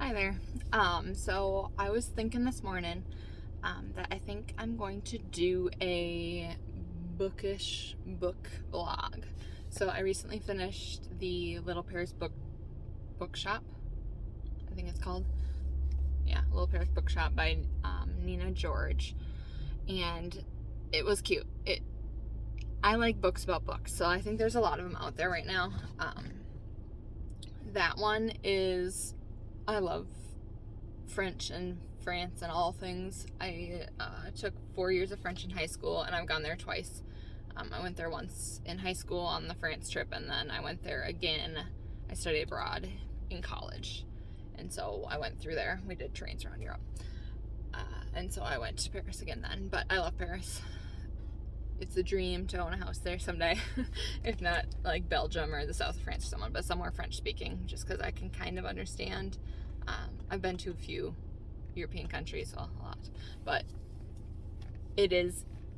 Hi there. So I was thinking this morning that I think I'm going to do a bookish book vlog. So I recently finished the Little Paris Bookshop, I think it's called. Yeah, Little Paris Bookshop by Nina George, and it was cute. I like books about books, so I think there's a lot of them out there right now. That one is, I love French and France and all things. I took 4 years of French in high school, and I've gone there twice. I went there once in high school on the France trip, and then I went there again. I studied abroad in college, and so I went through there. We did trains around Europe, and so I went to Paris again then. But I love Paris. It's a dream to own a house there someday. If not like Belgium or the south of France or someone, but somewhere French speaking, just because I can kind of understand. I've been to a few European countries, well, a lot, but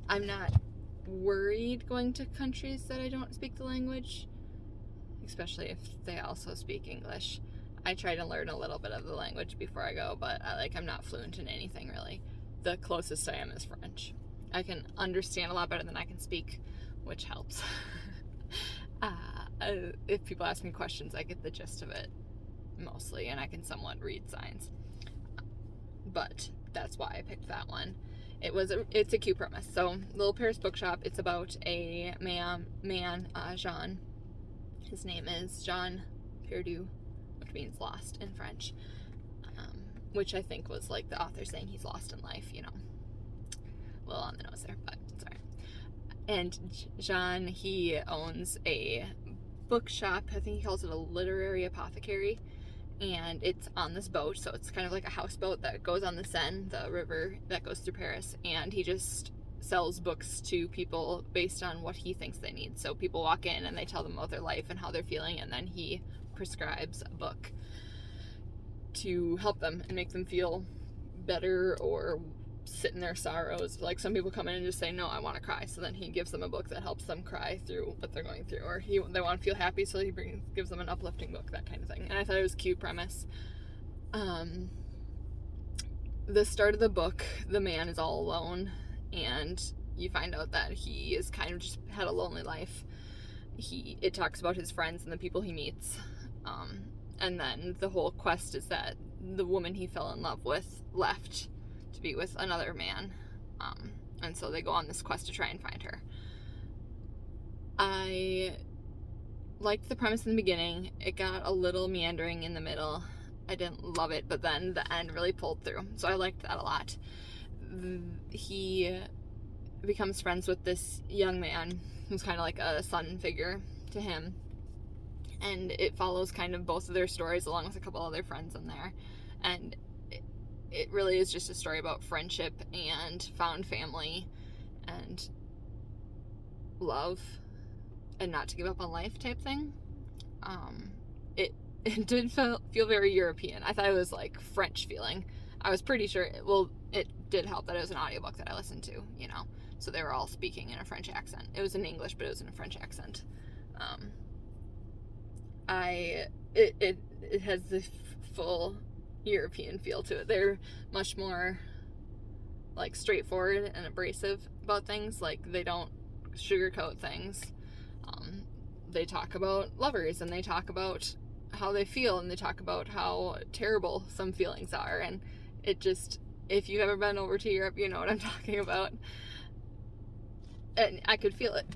I'm not worried going to countries that I don't speak the language, especially if they also speak English. I try to learn a little bit of the language before I go, but I'm not fluent in anything really. The closest I am is French. I can understand a lot better than I can speak, which helps. If people ask me questions, I get the gist of it mostly, and I can somewhat read signs. But that's why I picked that one. It's a cute premise. So, Little Paris Bookshop, it's about a man, Jean. His name is Jean Perdu, which means lost in French. Which I think was like the author saying he's lost in life, a little on the nose there, but sorry. And Jean, he owns a bookshop. I think he calls it a literary apothecary, and it's on this boat, so it's kind of like a houseboat that goes on the Seine, the river that goes through Paris, and he just sells books to people based on what he thinks they need. So people walk in and they tell them about their life and how they're feeling, and then he prescribes a book to help them and make them feel better or sit in their sorrows. Like, some people come in and just say, no, I want to cry, so then he gives them a book that helps them cry through what they're going through, or they want to feel happy, so he gives them an uplifting book, that kind of thing. And I thought it was a cute premise. The start of the book, the man is all alone, and you find out that he is kind of just had a lonely life. It talks about his friends and the people he meets, and then the whole quest is that the woman he fell in love with left to be with another man, and so they go on this quest to try and find her. I liked the premise in the beginning. It got a little meandering in the middle. I didn't love it, but then the end really pulled through, so I liked that a lot. He becomes friends with this young man who's kind of like a son figure to him, and it follows kind of both of their stories along with a couple other friends in there, and it really is just a story about friendship and found family and love and not to give up on life type thing. It did feel very European. I thought it was like French feeling. I was pretty sure, it did help that it was an audiobook that I listened to, so they were all speaking in a French accent. It was in English, but it was in a French accent. It has the full European feel to it. They're much more like straightforward and abrasive about things. Like, they don't sugarcoat things. They talk about lovers, and they talk about how they feel, and they talk about how terrible some feelings are, and it just, if you've ever been over to Europe, you know what I'm talking about. And I could feel it.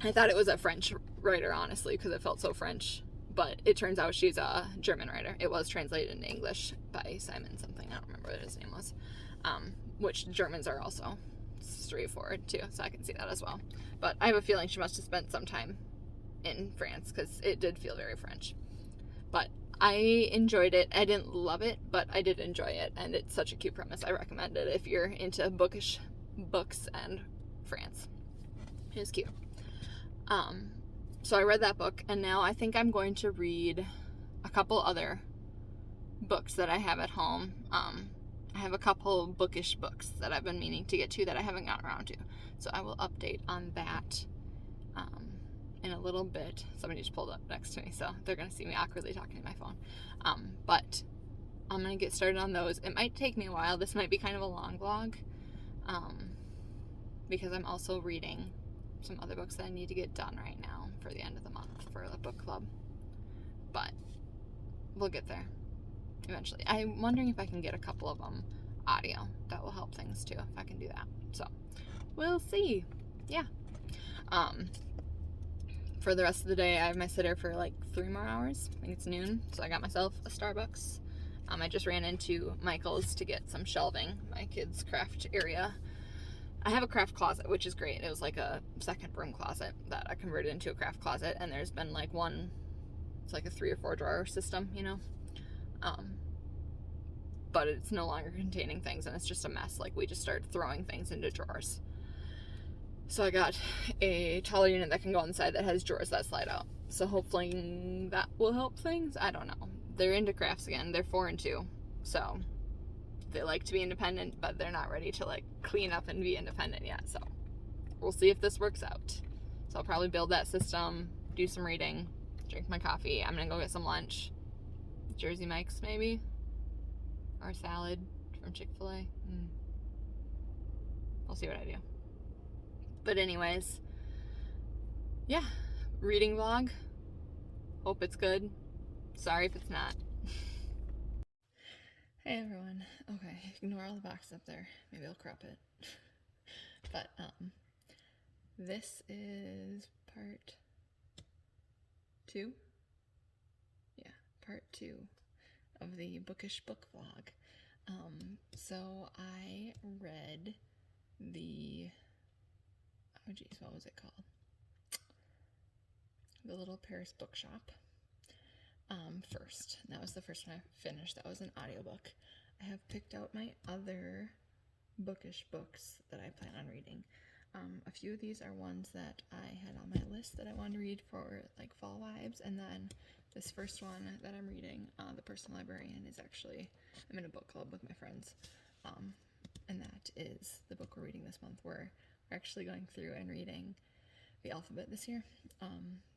I thought it was a French writer, honestly, because it felt so French, but it turns out she's a German writer. It was translated into English by Simon something, I don't remember what his name was, which Germans are also straightforward too, so I can see that as well. But I have a feeling she must have spent some time in France, because it did feel very French. But I enjoyed it. I didn't love it, but I did enjoy it, and it's such a cute premise. I recommend it if you're into bookish books and France. It was cute. So I read that book, and now I think I'm going to read a couple other books that I have at home. I have a couple bookish books that I've been meaning to get to that I haven't gotten around to, so I will update on that in a little bit. Somebody just pulled up next to me, so they're going to see me awkwardly talking to my phone. But I'm going to get started on those. It might take me a while. This might be kind of a long vlog, because I'm also reading some other books that I need to get done right now for the end of the month for the book club. But we'll get there eventually. I'm wondering if I can get a couple of them audio. That will help things too, if I can do that. So we'll see. Yeah. For the rest of the day, I have my sitter for like 3 more hours. I think it's noon, so I got myself a Starbucks. I just ran into Michael's to get some shelving, my kids' craft area. I have a craft closet, which is great. It was like a second room closet that I converted into a craft closet, and there's been like it's like a 3 or 4 drawer system, you know? But it's no longer containing things, and it's just a mess. Like, we just started throwing things into drawers. So I got a taller unit that can go inside that has drawers that slide out. So hopefully that will help things. I don't know. They're into crafts again. They're 4 and 2. So they like to be independent, but they're not ready to like clean up and be independent yet. So we'll see if this works out. So I'll probably build that system, do some reading, drink my coffee. I'm going to go get some lunch. Jersey Mike's maybe. Or salad from Chick-fil-A. We'll see what I do. But anyways, yeah, reading vlog. Hope it's good. Sorry if it's not. Hey everyone. Okay, ignore all the boxes up there. Maybe I'll crop it. But this is part 2. Yeah, part 2 of the Bookish Book Vlog. So I read the, oh geez, what was it called? The Little Paris Bookshop first. That was the first one I finished. That was an audiobook. I have picked out my other bookish books that I plan on reading. A few of these are ones that I had on my list that I wanted to read for like fall vibes, and then this first one that I'm reading, The Personal Librarian, is actually, I'm in a book club with my friends, and that is the book we're reading this month. We're actually going through and reading the alphabet this year.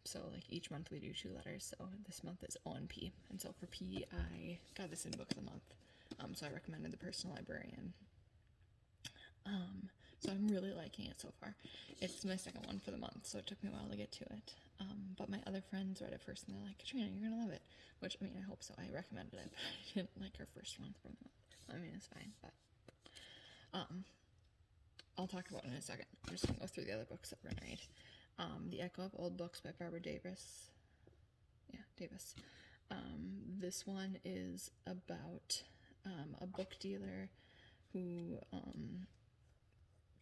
So like each month we do 2 letters, so this month is O and P, and so for P I got this in book of the month, so I recommended The Personal Librarian. So I'm really liking it so far. It's my second one for the month, so it took me a while to get to it. But my other friends read it first, and they're like, Katrina, you're gonna love it. Which, I mean, I hope so. I recommended it, but I didn't like her first one for the month. I mean, it's fine, but I'll talk about it in a second. I'm just gonna go through the other books that we're gonna read. The Echo of Old Books by Barbara Davis. Yeah, Davis. This one is about a book dealer who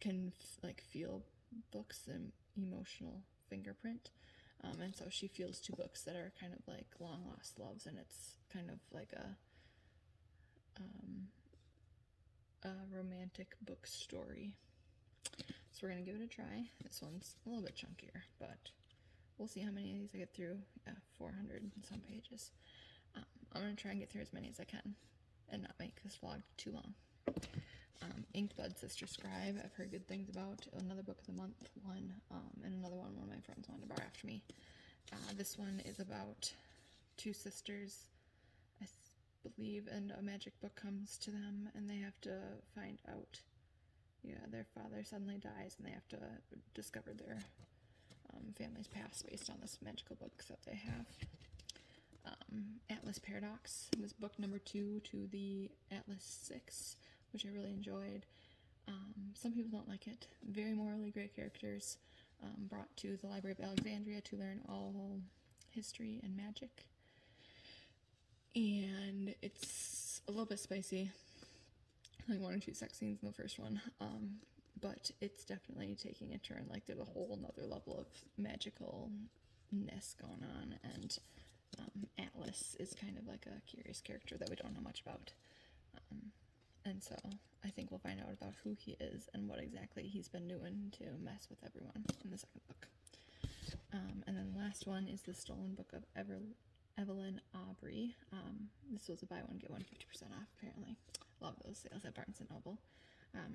can like feel books and emotional fingerprint, and so she feels 2 books that are kind of like long lost loves, and it's kind of like a romantic book story. So we're gonna give it a try. This one's a little bit chunkier, but we'll see how many of these I get through. Yeah, 400 and some pages. I'm gonna try and get through as many as I can and not make this vlog too long. Inkbud Sister Scribe, I've heard good things about. Another book of the month one, and another one of my friends wanted to borrow after me. This one is about 2 sisters, I believe, and a magic book comes to them, and they have to find out, their father suddenly dies, and they have to discover their family's past based on this magical book that they have. Atlas Paradox was book number 2 to the Atlas 6, which I really enjoyed. Some people don't like it. Very morally great characters, brought to the Library of Alexandria to learn all history and magic. And it's a little bit spicy, like 1 or 2 sex scenes in the first one, but it's definitely taking a turn. Like, there's a whole nother level of magicalness going on, and Atlas is kind of like a curious character that we don't know much about. And so I think we'll find out about who he is and what exactly he's been doing to mess with everyone in the second book. And then the last one is The Stolen Book of Evelyn Aubrey. This was a buy one, get one 50% off, apparently. Love those sales at Barnes & Noble.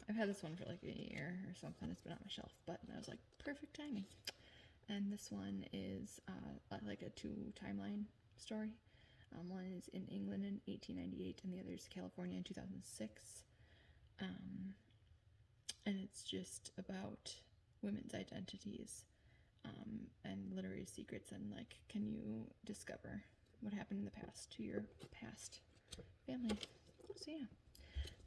I've had this one for like a year or something. It's been on my shelf, but I was like, perfect timing. And this one is like a 2 timeline story. One is in England in 1898, and the other is California in 2006. And it's just about women's identities and literary secrets, and like, can you discover what happened in the past to your past family? So yeah,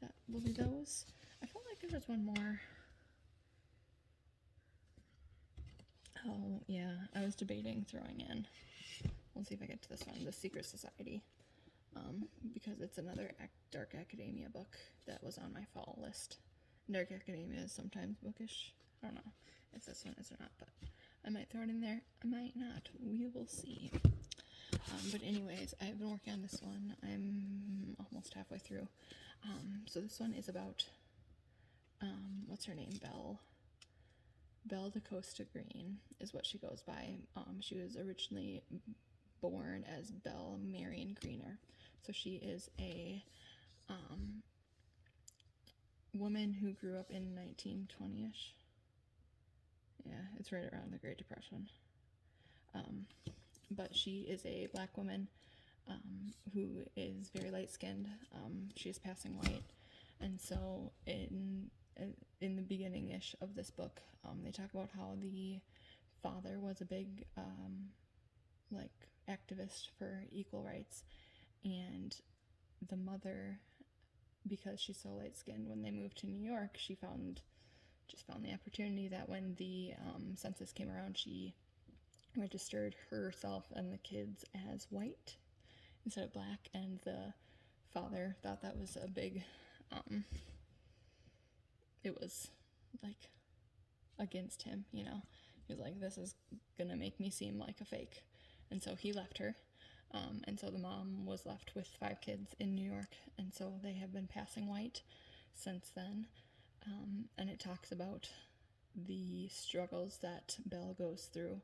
that will be those. I felt like there was one more. Oh yeah, I was debating throwing in. We'll see if I get to this one, The Secret Society, because it's another dark academia book that was on my fall list. Dark academia is sometimes bookish. I don't know if this one is or not, but I might throw it in there. I might not. We will see. But anyways, I've been working on this one. I'm almost halfway through. So this one is about, what's her name? Belle DaCosta Green is what she goes by. She was originally born as Belle Marion Greener. So she is a woman who grew up in 1920-ish. Yeah, it's right around the Great Depression. But she is a black woman who is very light-skinned. She is passing white. And so in the beginning-ish of this book, they talk about how the father was a big activist for equal rights, and the mother, because she's so light-skinned, when they moved to New York, she found the opportunity that when the census came around, she registered herself and the kids as white instead of black, and the father thought that was a big it was like against him, you know. He was like, this is gonna make me seem like a fake. And so he left her. And so the mom was left with 5 kids in New York, and so they have been passing white since then. And it talks about the struggles that Belle goes through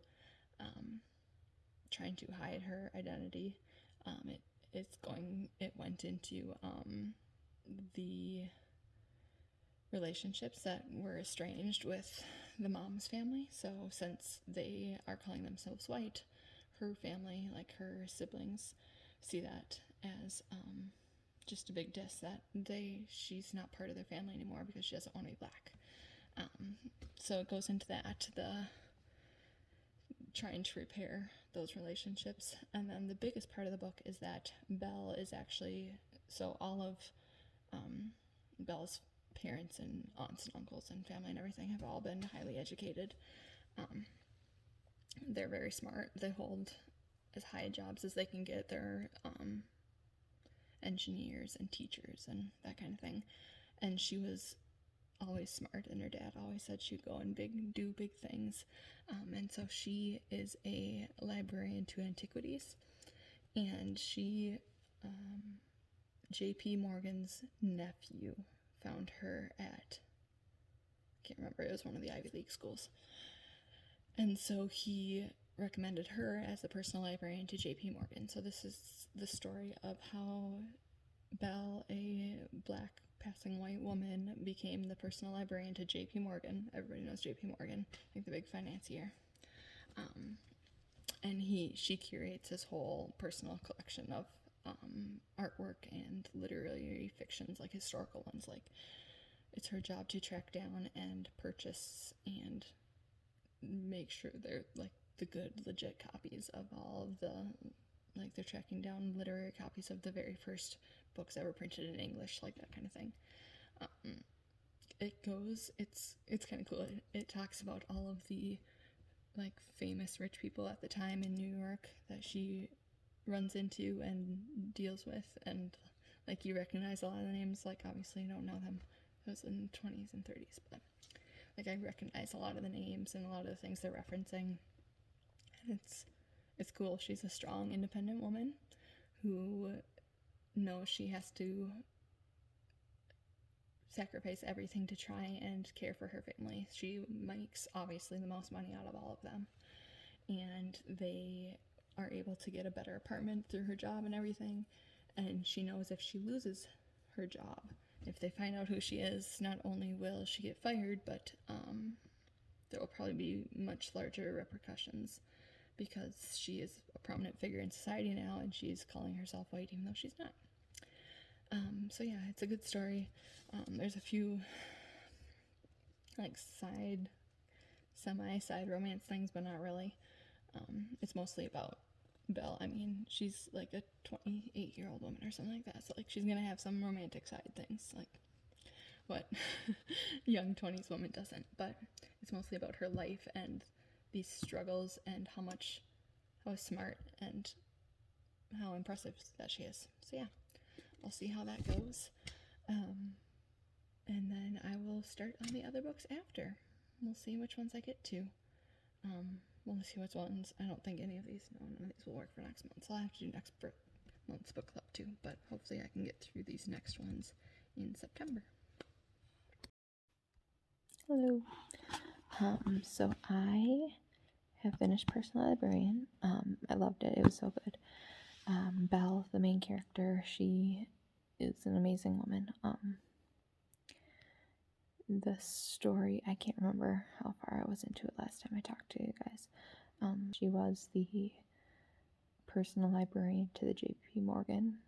trying to hide her identity. It went into the relationships that were estranged with the mom's family. So since they are calling themselves white, her family, like her siblings, see that as just a big diss that she's not part of their family anymore because she doesn't want to be black. So it goes into that, the trying to repair those relationships. And then the biggest part of the book is that Belle is actually, so all of Belle's parents and aunts and uncles and family and everything have all been highly educated. They're very smart. They hold as high jobs as they can get. They're engineers and teachers and that kind of thing. And she was always smart, and her dad always said she'd go and do big things. And so she is a librarian to antiquities, and she, J.P. Morgan's nephew, found her at, I can't remember, it was one of the Ivy League schools. And so he recommended her as a personal librarian to J.P. Morgan. So this is the story of how Belle, a black passing white woman, became the personal librarian to J.P. Morgan. Everybody knows J.P. Morgan, I think the big financier. And she curates his whole personal collection of artwork and literary fictions, like historical ones. Like, it's her job to track down and purchase and make sure they're like the good, legit copies of all of the, like, they're tracking down literary copies of the very first books that were printed in English, like that kind of thing. It's kind of cool. It talks about all of the like famous rich people at the time in New York that she runs into and deals with, and like, you recognize a lot of the names. Like, obviously you don't know them, it was in the 20s and 30s, but like, I recognize a lot of the names and a lot of the things they're referencing, and it's cool. She's a strong, independent woman who knows she has to sacrifice everything to try and care for her family. She makes obviously the most money out of all of them, and they are able to get a better apartment through her job and everything. And she knows if she loses her job, if they find out who she is, not only will she get fired, but there will probably be much larger repercussions because she is a prominent figure in society now, and she's calling herself white even though she's not. So yeah, it's a good story. There's a few like semi-side romance things, but not really. It's mostly about Belle. I mean, she's like a 28-year-old woman or something like that, so like she's gonna have some romantic side things, like what young 20s woman doesn't. But it's mostly about her life and these struggles and how smart and how impressive that she is. So yeah, I'll see how that goes. And then I will start on the other books after. We'll see which ones I get to. We'll see which ones. I don't think none of these will work for next month. So I'll have to do next month's book club too. But hopefully I can get through these next ones in September. Hello. So I have finished Personal Librarian. I loved it. It was so good. Belle, the main character, she is an amazing woman. The story, I can't remember how far I was into it last time I talked to you guys. She was the personal librarian to the J.P. Morgan.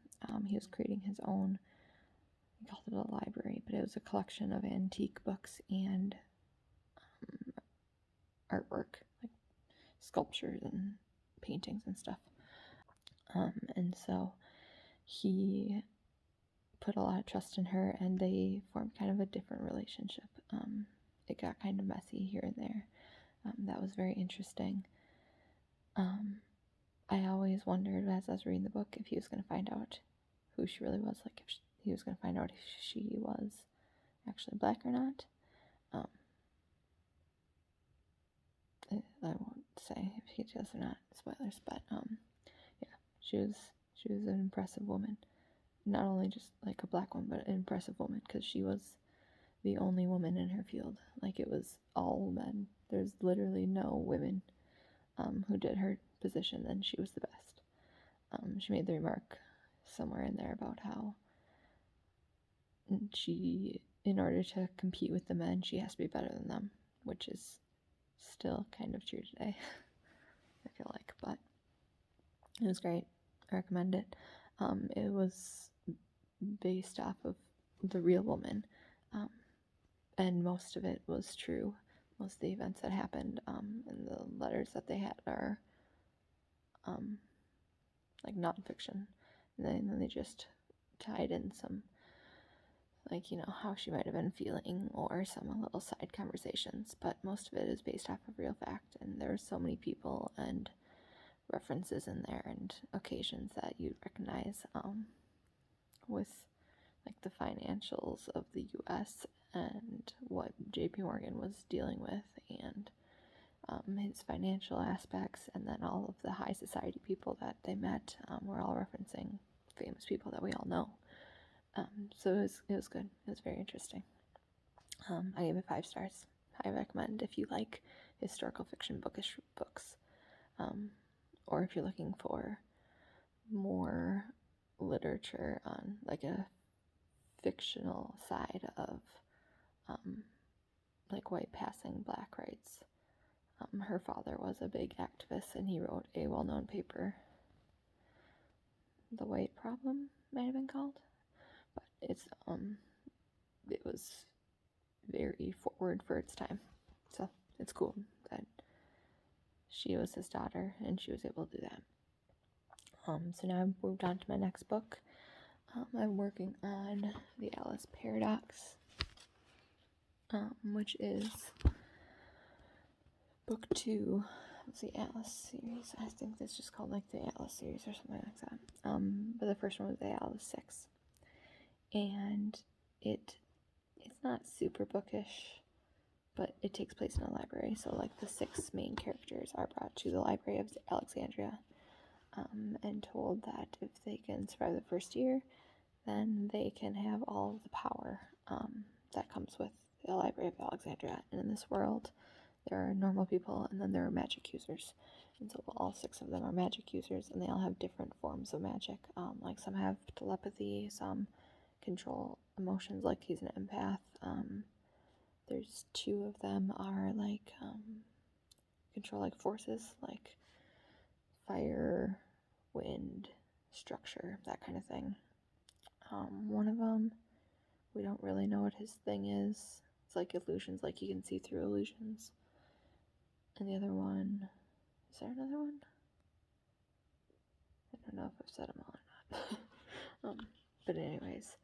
He was creating his own, he called it a library, but it was a collection of antique books and artwork, like sculptures and paintings and stuff. And so he put a lot of trust in her, and they formed kind of a different relationship. It got kind of messy here and there. That was very interesting. I always wondered as I was reading the book if he was going to find out who she really was, like if he was going to find out if she was actually black or not. I won't say if he does or not, spoilers, but yeah, she was an impressive woman. Not only just like a black woman, but an impressive woman, because she was the only woman in her field. Like, it was all men. There's literally no women who did her position, and she was the best. She made the remark somewhere in there about how she, in order to compete with the men, she has to be better than them, which is still kind of true today, I feel like. But it was great. I recommend it. It was based off of the real woman, and most of it was true. Most of the events that happened, and the letters that they had are like nonfiction. And then they just tied in some, like, you know, how she might have been feeling, or some little side conversations. But most of it is based off of real fact, and there are so many people and references in there and occasions that you'd recognize, with like the financials of the U.S. and what J.P. Morgan was dealing with, and his financial aspects, and then all of the high society people that they met were all referencing famous people that we all know. So it was good. It was very interesting. I gave it 5 stars. I recommend if you like historical fiction bookish books, or if you're looking for more literature on like a fictional side of like white passing black rights. Her father was a big activist, and he wrote a well-known paper, The White Problem might have been called, but it was very forward for its time, so it's cool that she was his daughter and she was able to do that. So now I've moved on to my next book. I'm working on the Alice Paradox, which is book 2 of the Alice series. I think it's just called like the Alice series or something like that. But the first one was the Alice 6, and it's not super bookish, but it takes place in a library. So like the 6 main characters are brought to the Library of Alexandria, and told that if they can survive the first year, then they can have all of the power that comes with the Library of Alexandria. And in this world, there are normal people, and then there are magic users. And so all 6 of them are magic users, and they all have different forms of magic. Like some have telepathy, some control emotions, like he's an empath. There's 2 of them are like control like forces, like fire, wind, structure, that kind of thing. One of them, we don't really know what his thing is. It's like illusions, like he can see through illusions. And the other one, is there another one? I don't know if I've said them all or not. But anyways,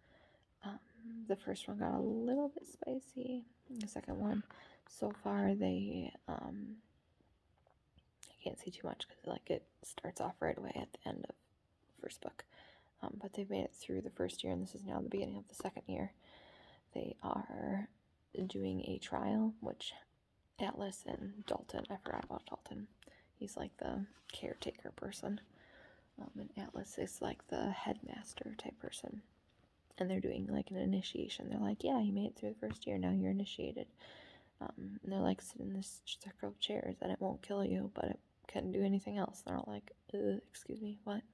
the first one got a little bit spicy. The second one, so far they, I can't see too much because like it starts off right away at the end of the first book. But they've made it through the first year, and this is now the beginning of the second year. They are doing a trial, which Atlas and Dalton, I forgot about Dalton. He's like the caretaker person. And Atlas is like the headmaster type person. And they're doing like an initiation. They're like, yeah, you made it through the first year, now you're initiated. And they're like, sit in this circle of chairs and it won't kill you, but it can do anything else. And they're all like, excuse me, what?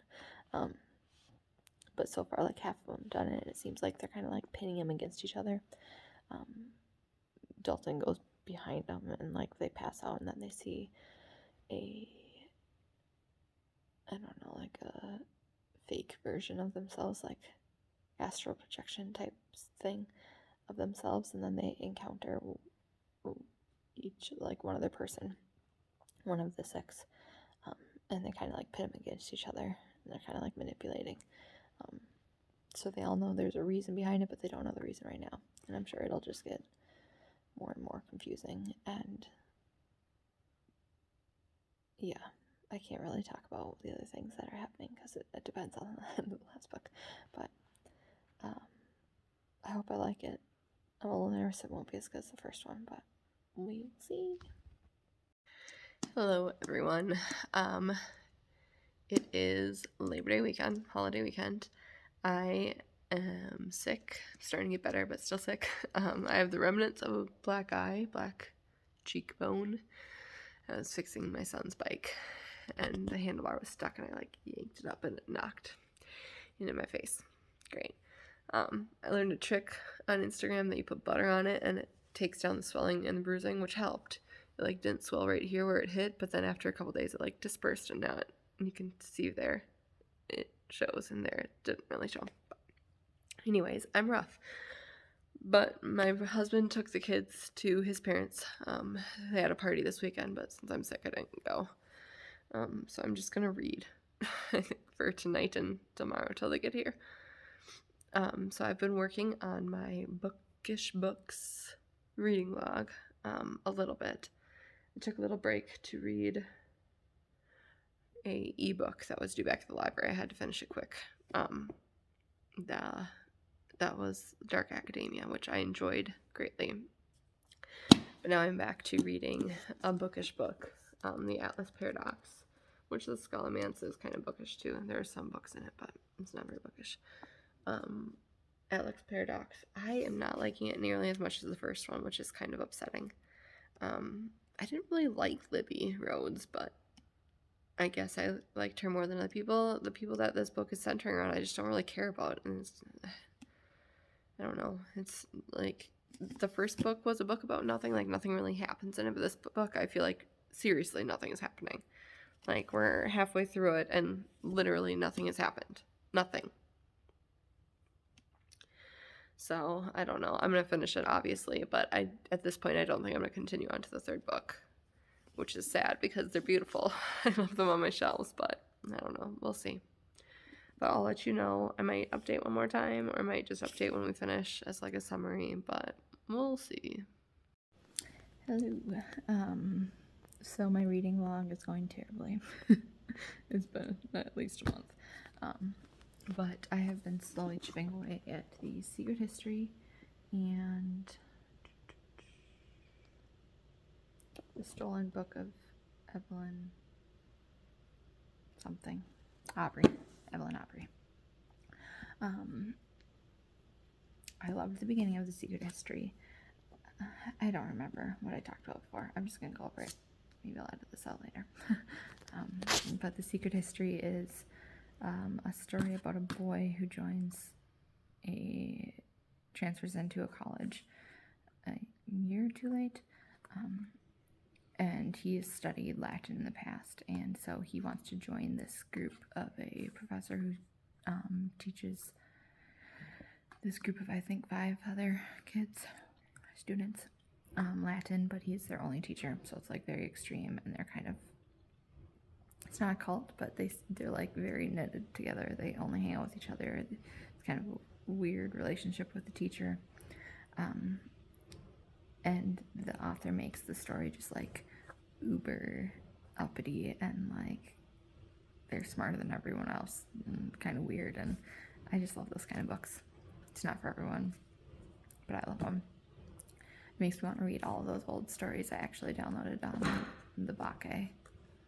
But so far, like half of them done it. It seems like they're kind of like pinning them against each other. Dalton goes behind them and like they pass out, and then they see I don't know, like a fake version of themselves, like astral projection type thing of themselves, and then they encounter each, like one other person, one of the six, and they kind of like pit them against each other, and they're kind of like manipulating. So they all know there's a reason behind it, but they don't know the reason right now. And I'm sure it'll just get more and more confusing. And yeah, I can't really talk about the other things that are happening because it depends on the end of the last book. But I hope I like it. I'm a little nervous it won't be as good as the first one, but we'll see. Hello, everyone. It is Labor Day weekend, holiday weekend. I am sick, starting to get better, but still sick. I have the remnants of a black eye, black cheekbone. I was fixing my son's bike, and the handlebar was stuck, and I like yanked it up, and it knocked into my face. Great. I learned a trick on Instagram that you put butter on it, and it takes down the swelling and the bruising, which helped. It like didn't swell right here where it hit, but then after a couple days, it like dispersed, and now you can see there. It shows, and there it didn't really show. But anyways, I'm rough. But my husband took the kids to his parents. They had a party this weekend, but since I'm sick, I didn't go. So I'm just gonna read for tonight and tomorrow till they get here. So I've been working on my Bookish Books reading log a little bit. I took a little break to read a ebook that was due back at the library. I had to finish it quick. That was Dark Academia, which I enjoyed greatly. But now I'm back to reading a bookish book, The Atlas Paradox, which the Scholomance is kind of bookish too. There are some books in it, but it's not very bookish. Atlas Paradox. I am not liking it nearly as much as the first one, which is kind of upsetting. I didn't really like Libby Rhodes, but I guess I liked her more than other people. The people that this book is centering around, I just don't really care about. And I don't know. It's like the first book was a book about nothing. Like nothing really happens in it. But this book, I feel like seriously nothing is happening. Like we're halfway through it and literally nothing has happened. Nothing. So I don't know. I'm going to finish it, obviously. But at this point, I don't think I'm going to continue on to the third book, which is sad because they're beautiful. I love them on my shelves, but I don't know. We'll see. But I'll let you know. I might update one more time, or I might just update when we finish as like a summary, but we'll see. Hello. So my reading log is going terribly. It's been at least a month. But I have been slowly chipping away at the Secret History and the Stolen Book of Evelyn something. Evelyn Aubrey. I loved the beginning of the Secret History. I don't remember what I talked about before. I'm just going to go over it. Maybe I'll edit this out later. But the Secret History is a story about a boy who transfers into a college a year too late. and he has studied Latin in the past, and so he wants to join this group of a professor who teaches this group of, I think, 5 other students, Latin, but he's their only teacher, so it's like very extreme, and they're kind of, it's not a cult, but they're like very knitted together. They only hang out with each other. It's kind of a weird relationship with the teacher. And the author makes the story just like uber uppity, and like they're smarter than everyone else, and kind of weird, and I just love those kind of books. It's not for everyone, but I love them. It makes me want to read all of those old stories I actually downloaded on the Bake. I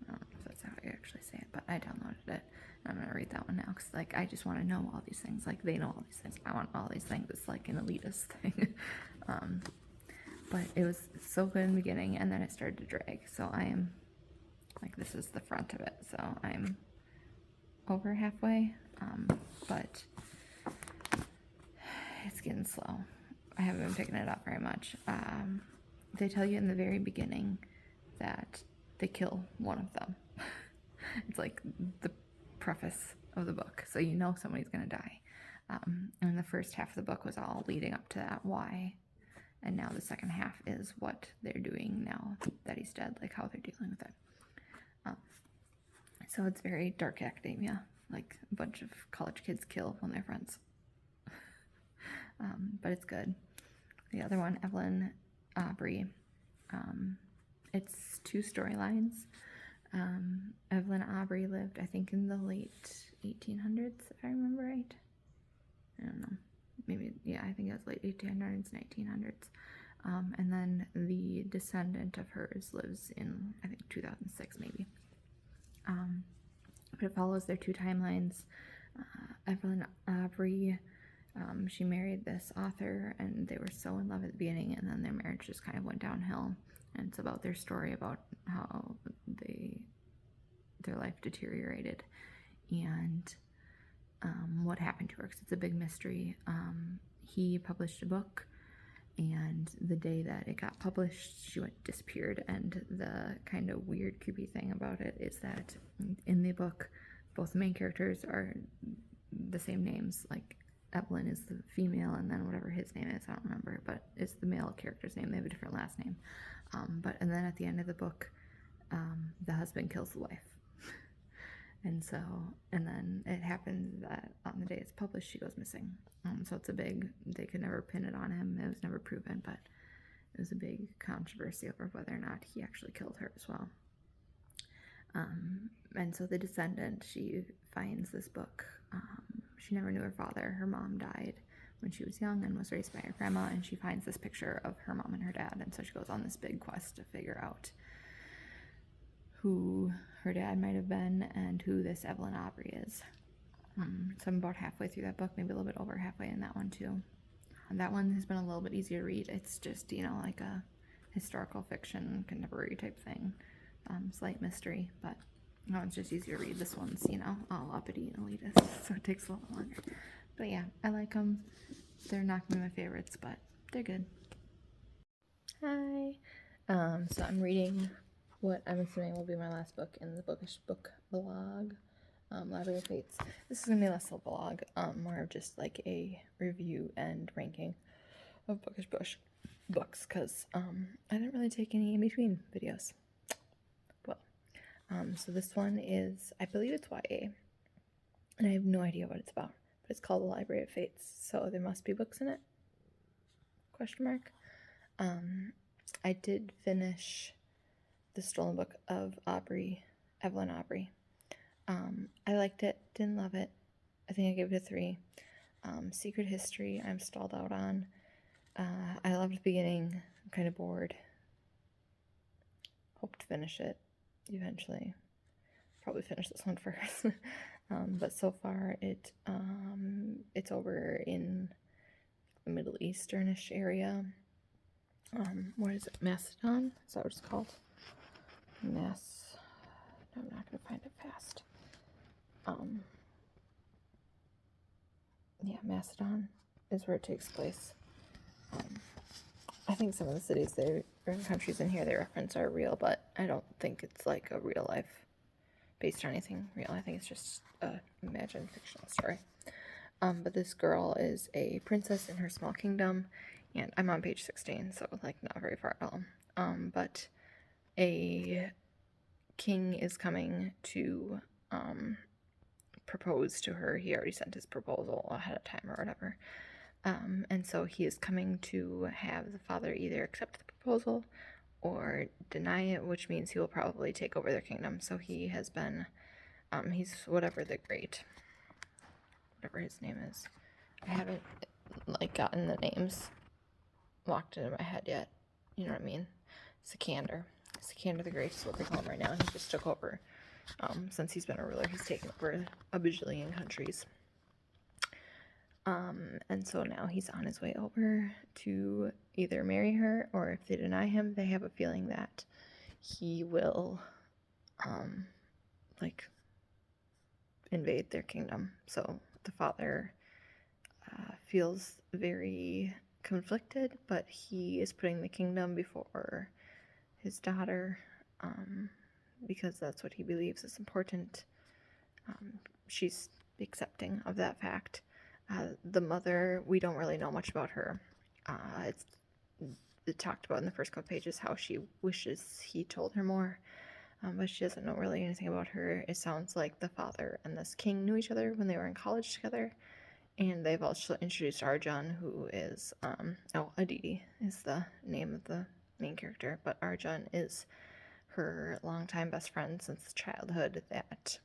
don't know if that's how you actually say it, but I downloaded it. I'm going to read that one now, because like, I just want to know all these things. Like, they know all these things. I want all these things. It's like an elitist thing. But it was so good in the beginning, and then it started to drag. So I am, like, this is the front of it. So I'm over halfway, but it's getting slow. I haven't been picking it up very much. They tell you in the very beginning that they kill one of them. It's like the preface of the book, so you know somebody's gonna die. And the first half of the book was all leading up to that why, and now the second half is what they're doing now that he's dead, like how they're dealing with it. So it's very dark academia, like a bunch of college kids kill one of their friends. But it's good. The other one, Evelyn Aubrey, it's 2 storylines. Evelyn Aubrey lived, I think, in the late 1800s, if I remember right. I don't know. Maybe, yeah, I think it was late 1800s, 1900s. And then the descendant of hers lives in, I think, 2006, maybe. But it follows their 2 timelines. Evelyn Aubrey, she married this author, and they were so in love at the beginning, and then their marriage just kind of went downhill. And it's about their story about how their life deteriorated, and what happened to her, because it's a big mystery. He published a book, and the day that it got published, she disappeared. And the kind of weird, creepy thing about it is that in the book, both the main characters are the same names. Like, Evelyn is the female, and then whatever his name is, I don't remember, but it's the male character's name. They have a different last name. And then at the end of the book, the husband kills the wife. And then it happens that on the day it's published, she goes missing. So it's they could never pin it on him. It was never proven, but it was a big controversy over whether or not he actually killed her as well. And so the descendant, she finds this book. She never knew her father. Her mom died when she was young and was raised by her grandma, and she finds this picture of her mom and her dad, and so she goes on this big quest to figure out who her dad might have been and who this Evelyn Aubrey is. So I'm about halfway through that book, maybe a little bit over halfway in that one too. And that one has been a little bit easier to read. It's just, like a historical fiction, contemporary type thing. Slight mystery, but that one's just easier to read. This one's, all uppity and elitist, so it takes a little longer. But yeah, I like them. They're not gonna be my favorites, but they're good. Hi. So I'm reading what I'm assuming will be my last book in the Bookish Book blog, Library of Fates. This is gonna be less of a blog, more of just like a review and ranking of Bookish books, because I didn't really take any in between videos. Well, so this one is, I believe it's YA, and I have no idea what it's about, but it's called The Library of Fates, so there must be books in it? Question mark. I did finish The Stolen Book of Evelyn Aubrey. I liked it, didn't love it. I think I gave it a 3. Secret History, I'm stalled out on. I loved the beginning. I'm kind of bored. Hope to finish it eventually. Probably finish this one first. But so far it's over in the Middle Easternish area. What is it? Macedon? Is that what it's called? I'm not gonna find it fast. Yeah, Macedon is where it takes place. I think some of the cities or countries in here they reference are real, but I don't think it's like a real life based on anything real. I think it's just a imagined fictional story. But this girl is a princess in her small kingdom, and I'm on page 16, so like not very far at all. But a king is coming to propose to her. He already sent his proposal ahead of time or whatever. And so he is coming to have the father either accept the proposal or deny it, which means he will probably take over their kingdom. So he has been, he's whatever the great, whatever his name is. I haven't like gotten the names locked into my head yet. You know what I mean? Sikander. Sikander the Great is what they call him right now. He just took over. Since he's been a ruler, he's taken over a bajillion countries. And so now he's on his way over to either marry her, or if they deny him, they have a feeling that he will, like, invade their kingdom. So the father feels very conflicted, but he is putting the kingdom before his daughter, because that's what he believes is important. She's accepting of that fact. The mother, we don't really know much about her. It's talked about in the first couple pages how she wishes he told her more, but she doesn't know really anything about her. It sounds like the father and this king knew each other when they were in college together, and they've also introduced Arjun, who is, Aditi is the name of the main character, but Arjun is her longtime best friend since childhood that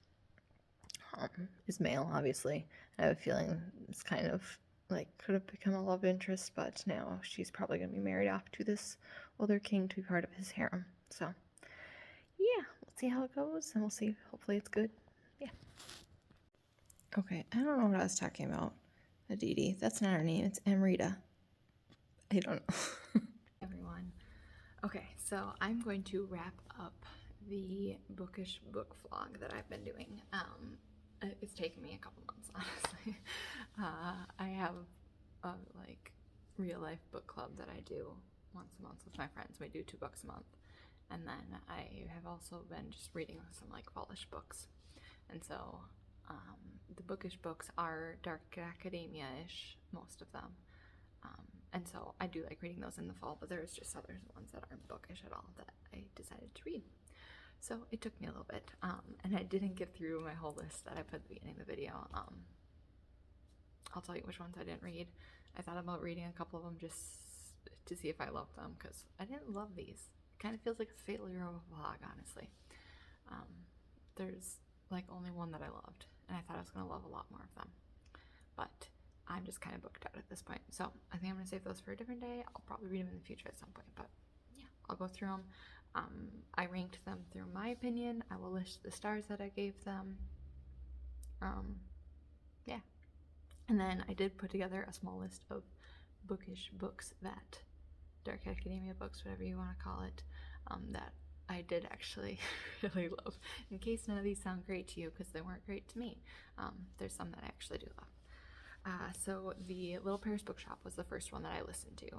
is male, obviously. I have a feeling it's kind of like could have become a love interest, but now she's probably going to be married off to this older king to be part of his harem. So, yeah, we'll see how it goes, and we'll see. Hopefully, it's good. Yeah. Okay, I don't know what I was talking about. Aditi. That's not her name. It's Amrita. I don't know. Everyone. Okay, so I'm going to wrap up the bookish book vlog that I've been doing. It's taken me a couple months, honestly. I have a real life book club that I do once a month with my friends. We do 2 books a month, and then I have also been just reading some fallish books, and so the bookish books are dark academia-ish, most of them. And so I do like reading those in the fall, but there's just other ones that aren't bookish at all that I decided to read. So it took me a little bit, and I didn't get through my whole list that I put at the beginning of the video. I'll tell you which ones I didn't read. I thought about reading a couple of them just to see if I loved them, because I didn't love these. It kind of feels like a failure of a vlog, honestly. There's only one that I loved, and I thought I was going to love a lot more of them. But I'm just kind of booked out at this point. So I think I'm going to save those for a different day. I'll probably read them in the future at some point, but yeah, I'll go through them. I ranked them through my opinion. I will list the stars that I gave them. Yeah. And then I did put together a small list of bookish books that, dark academia books, whatever you want to call it, that I did actually really love. In case none of these sound great to you, because they weren't great to me, there's some that I actually do love. So the Little Paris Bookshop was the first one that I listened to.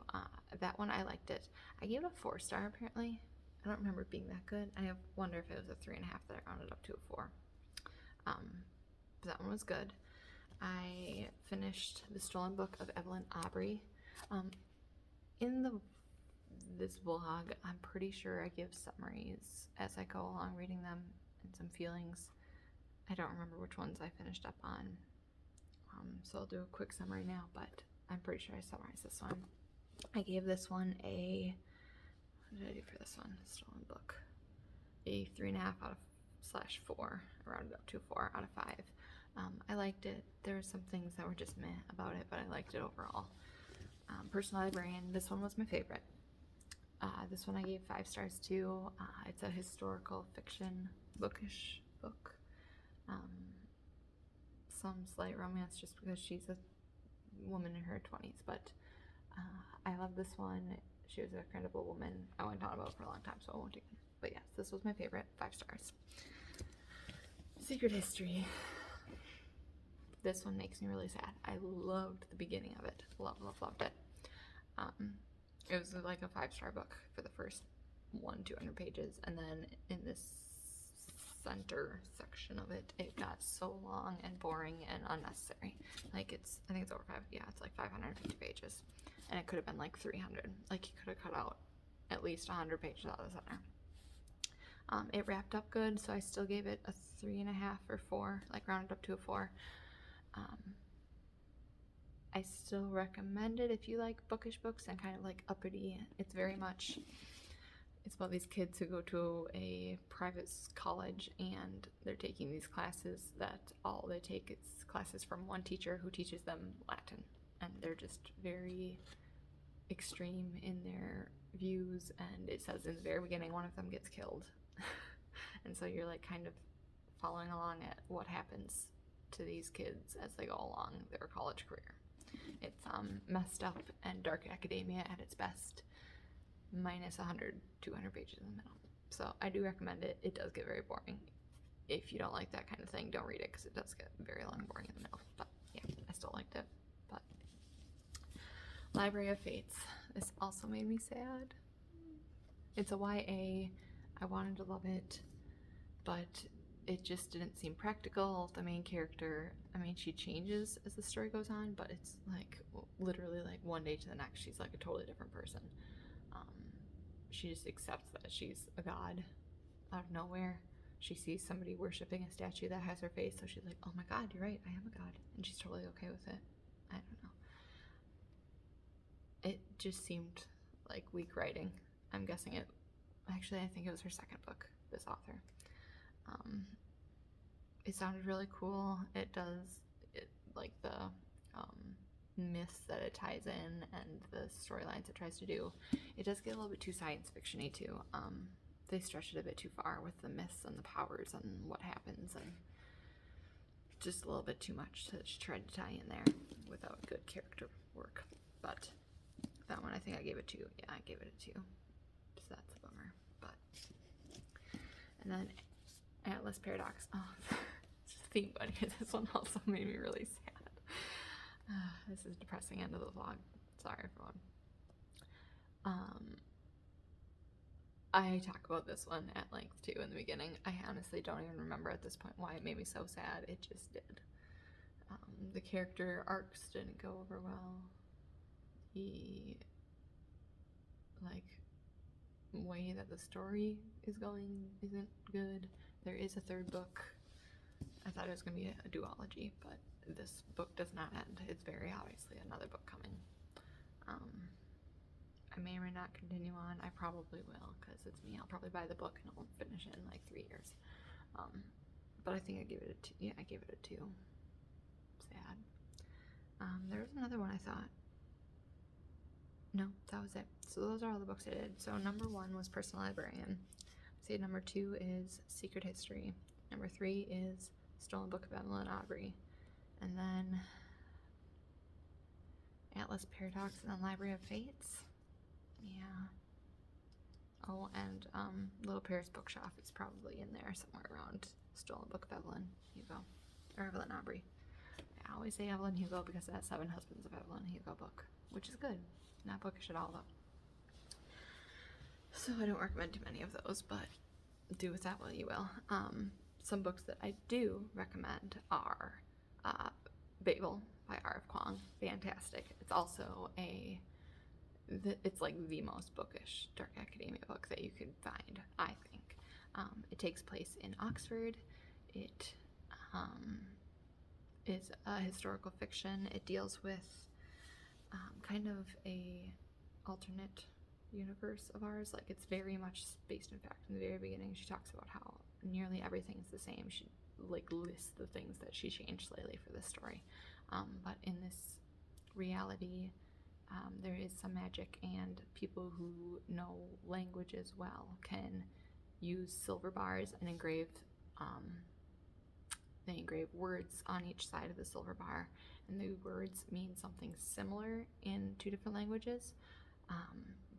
That one, I liked it. I gave it a 4-star, apparently. I don't remember it being that good. I wonder if it was a 3.5 that I rounded up to a 4. But that one was good. I finished The Stolen Book of Evelyn Aubrey. In this vlog, I'm pretty sure I give summaries as I go along reading them and some feelings. I don't remember which ones I finished up on. So I'll do a quick summary now, but I'm pretty sure I summarized this one. I gave this one what did I do for this one? Stolen Book. A 3.5 out of /4. I rounded up to a 4 out of 5. I liked it. There were some things that were just meh about it, but I liked it overall. Personal Librarian, this one was my favorite. This one I gave 5 stars to. It's a historical fiction bookish book. Some slight romance just because she's a woman in her 20s, but I love this one. She was a incredible woman. I went on about it for a long time, so I won't again. But yes, this was my favorite. 5 stars. Secret History. This one makes me really sad. I loved the beginning of it. Loved it. It was like a 5-star book for the first 200 pages, and then in this center section of it, it got so long and boring and unnecessary. Like I think it's over it's like 550 pages, and it could have been like 300. Like you could have cut out at least 100 pages out of the center. It wrapped up good, so I still gave it a 3.5 or 4, like rounded up to a 4. I still recommend it if you like bookish books and kind of like uppity. It's about these kids who go to a private college, and they're taking these classes that all they take is classes from one teacher who teaches them Latin, and they're just very extreme in their views, and it says in the very beginning one of them gets killed. And so you're like kind of following along at what happens to these kids as they go along their college career. It's messed up and dark academia at its best, minus 100, 200 pages in the middle. So I do recommend it. It does get very boring. If you don't like that kind of thing, don't read it, because it does get very long and boring in the middle. But yeah, I still liked it. But Library of Fates. This also made me sad. It's a YA. I wanted to love it, but it just didn't seem practical. The main character, I mean, she changes as the story goes on, but it's like literally like one day to the next, she's like a totally different person. She just accepts that she's a god out of nowhere. She sees somebody worshiping a statue that has her face, so she's like, oh my god, you're right, I am a god. And she's totally okay with it. I don't know. It just seemed like weak writing. I'm guessing it, actually, I think it was her second book, this author. It sounded really cool. It does, like the myths that it ties in and the storylines it tries to do. It does get a little bit too science fiction-y too. They stretch it a bit too far with the myths and the powers and what happens, and just a little bit too much to try to tie in there without good character work. But that one, I think I gave it 2. Yeah, I gave it a 2. So that's a bummer. But and then Atlas Paradox. Oh, it's just theme buddy. This one also made me really sad. This is a depressing end of the vlog. Sorry, everyone. I talk about this one at length too in the beginning. I honestly don't even remember at this point why it made me so sad. It just did. The character arcs didn't go over well. The way that the story is going isn't good. There is a third book. I thought it was going to be a duology, but this book does not end. It's very obviously another book coming. I may or may not continue on. I probably will, because it's me. I'll probably buy the book and I'll finish it in like 3 years. But I think I gave it a 2. Yeah, I gave it a 2. Sad. There was another one I thought. No, that was it. So those are all the books I did. So number 1 was Personal Librarian. Say number 2 is Secret History. Number 3 is Stolen Book of Evelyn Aubrey. And then Atlas Paradox, and then Library of Fates. Yeah. Oh, and Little Paris Bookshelf is probably in there somewhere around Stolen Book of Evelyn Hugo. Or Evelyn Aubrey. I always say Evelyn Hugo because of that 7 Husbands of Evelyn Hugo book, which is good. Not bookish at all, though. So I don't recommend too many of those, but do with that what you will. Some books that I do recommend are Babel by R.F. Kuang. Fantastic. It's also it's like the most bookish dark academia book that you could find, I think. It takes place in Oxford. It is a historical fiction. It deals with kind of a alternate universe of ours. Like, it's very much based, in fact, in the very beginning she talks about how nearly everything is the same. She like lists the things that she changed slightly for this story. But in this reality, there is some magic, and people who know languages well can use silver bars and they engrave words on each side of the silver bar, and the words mean something similar in 2 different languages,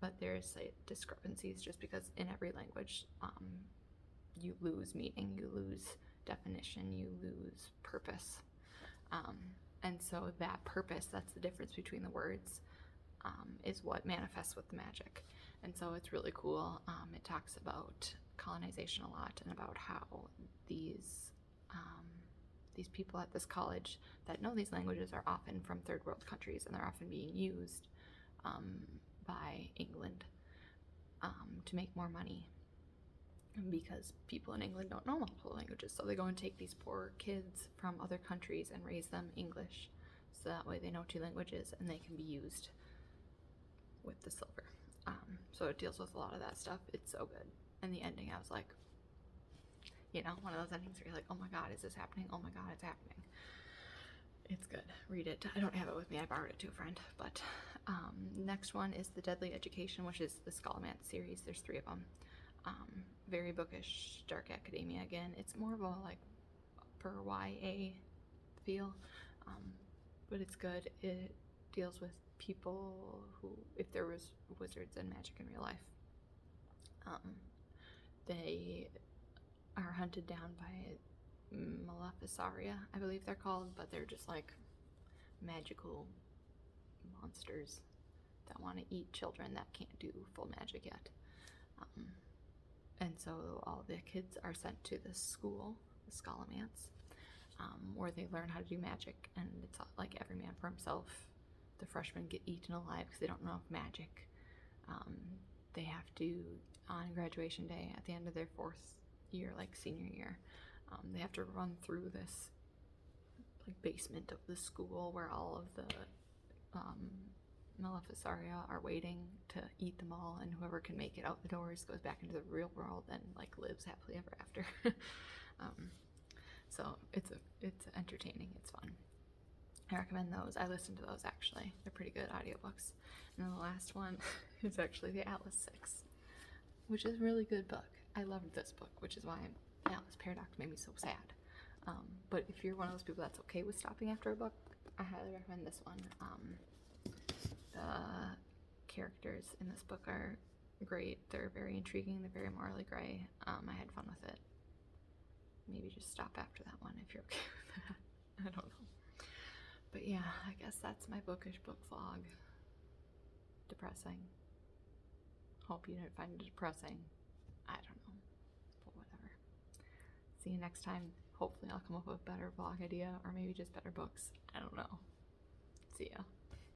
but there's discrepancies just because in every language you lose meaning, you lose definition, you lose purpose, and so that purpose, that's the difference between the words, is what manifests with the magic. And so it's really cool. It talks about colonization a lot and about how these people at this college that know these languages are often from third world countries, and they're often being used by England to make more money, because people in England don't know multiple languages. So they go and take these poor kids from other countries and raise them English, so that way they know 2 languages and they can be used with the silver. So it deals with a lot of that stuff. It's so good. And the ending, I was like, you know, one of those endings where you're like, oh my god, is this happening? Oh my god, it's happening. It's good. Read it. I don't have it with me. I borrowed it to a friend. But next one is The Deadly Education, which is the Scholomance series. There's 3 of them. Very bookish, dark academia again. It's more of a like upper YA feel, but it's good. It deals with people who, if there was wizards and magic in real life, they are hunted down by Maleficaria, I believe they're called, but they're just like magical monsters that want to eat children that can't do full magic yet. And so all the kids are sent to this school, the Scholomance, where they learn how to do magic, and it's like every man for himself. The freshmen get eaten alive because they don't know magic. They have to, on graduation day, at the end of their 4th year, like senior year, they have to run through this like basement of the school where all of the Maleficaria are waiting to eat them all, and whoever can make it out the doors goes back into the real world and like lives happily ever after. So it's entertaining. It's fun. I recommend those. I listen to those actually. They're pretty good audiobooks. And then the last one is actually The Atlas Six, which is a really good book. I loved this book, which is why Atlas Paradox made me so sad. But if you're one of those people that's okay with stopping after a book, I highly recommend this one. The characters in this book are great. They're very intriguing. They're very morally gray. I had fun with it. Maybe just stop after that one if you're okay with that. I don't know. But yeah, I guess that's my bookish book vlog. Depressing. Hope you didn't find it depressing. I don't know. But whatever. See you next time. Hopefully I'll come up with a better vlog idea, or maybe just better books. I don't know. See ya.